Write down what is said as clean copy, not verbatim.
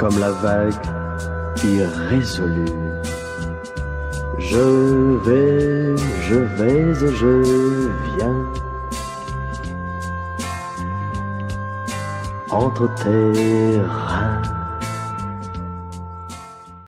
comme la vague irrésolue. Je vais et je viens entre tes reins.